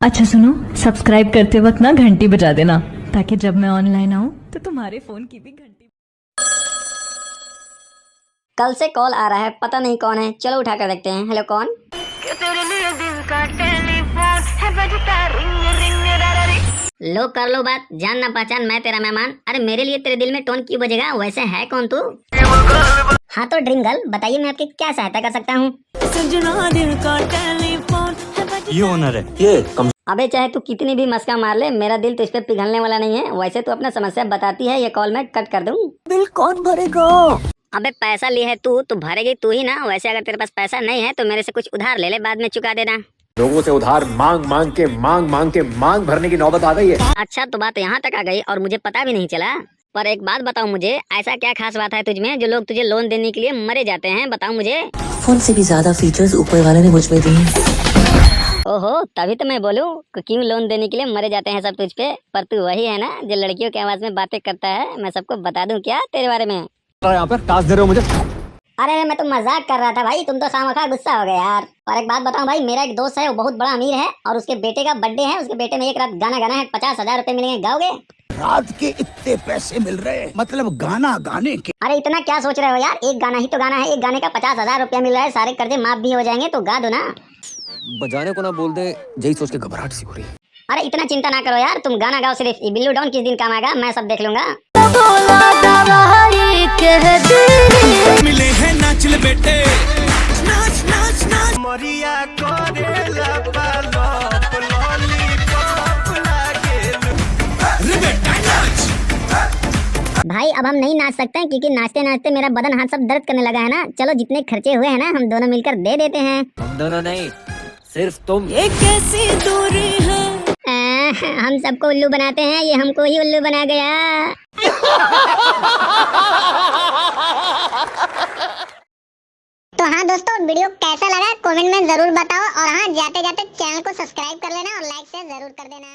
अच्छा सुनो, सब्सक्राइब करते वक्त ना घंटी बजा देना, ताकि जब मैं ऑनलाइन आऊँ तो तुम्हारे फोन की भी घंटी। कल से कॉल आ रहा है, पता नहीं कौन है। चलो उठा कर देखते हैं। हेलो, कौन? लो, कर लो बात। जान ना पहचान, मैं तेरा मेहमान। अरे मेरे लिए तेरे दिल में टोन क्यों बजेगा? वैसे है कौन तू? हाँ तो ड्रीम गर्ल, बताइए मैं आपकी क्या सहायता कर सकता हूँ? ये ओनर है ये कम। अबे चाहे तू कितनी भी मस्का मार ले, मेरा दिल तो इस पे पिघलने वाला नहीं है। वैसे तू अपना समस्या बताती है, ये कॉल मैं कट कर दूं। बिल कौन भरेगा? अबे पैसा ली है तू तो भरेगी तू ही ना। वैसे अगर तेरे पास पैसा नहीं है तो मेरे से कुछ उधार ले ले, बाद में चुका देना। लोगों से उधार मांग मांग के मांग भरने की नौबत आ गई है। अच्छा तो बात यहाँ तक आ गई और मुझे पता भी नहीं चला। पर एक बात बताओ मुझे, ऐसा क्या खास बात है तुझमें जो लोग तुझे लोन देने के लिए मरे जाते हैं? बताओ मुझे। फोन से भी ज्यादा फीचर्स ऊपर वाले ने मुझ में दिए। ओहो, तभी तो मैं बोलूं कि क्यों लोन देने के लिए मरे जाते हैं सब तुझ पे। पर तू वही है ना जो लड़कियों की आवाज में बातें करता है। मैं सबको बता दूं क्या तेरे बारे में? यहाँ पर टास्क दे रहे हो मुझे? अरे मैं तो मजाक कर रहा था भाई, तुम तो खामखा गुस्सा हो गए यार। और एक बात बताऊं भाई, मेरा एक दोस्त है, वो बहुत बड़ा अमीर है और उसके बेटे का बर्थडे है। उसके बेटे में एक रात गाना गाना है, 50,000 रुपए मिलेंगे, गाओगे? रात के इतने पैसे मिल रहे हैं, मतलब गाना गाने के? अरे इतना क्या सोच रहे हो यार, एक गाना ही तो गाना है। एक गाने का 50,000 रुपया मिल रहा है, सारे कर्जे माफ भी हो जाएंगे, तो गा दो ना। बजाने को ना बोल दे, यही सोच के घबराहट सी हो रही है। अरे इतना चिंता ना करो यार, तुम गाना गाओ सिर्फ। ये बिल्लू डॉन किस दिन काम आएगा मैं सब देख लूंगा। मिले हैं नाच ले बेटे, नाच नाच नाच मरिया करेला पालोप लॉलीपॉप लागेलू रे बेटा नाच। भाई अब हम नहीं नाच सकते हैं क्योंकि नाचते नाचते मेरा बदन हाथ सब दर्द करने लगा है ना। चलो जितने खर्चे हुए हैं ना, हम दोनों मिलकर दे देते हैं। हम दोनों नहीं, सिर्फ तुम। ये कैसी दूरी है? हम सबको उल्लू बनाते हैं, ये हमको ही उल्लू बना गया। तो हाँ दोस्तों, वीडियो कैसा लगा कमेंट में जरूर बताओ। और हाँ, जाते जाते चैनल को सब्सक्राइब कर लेना और लाइक शेयर जरूर कर देना।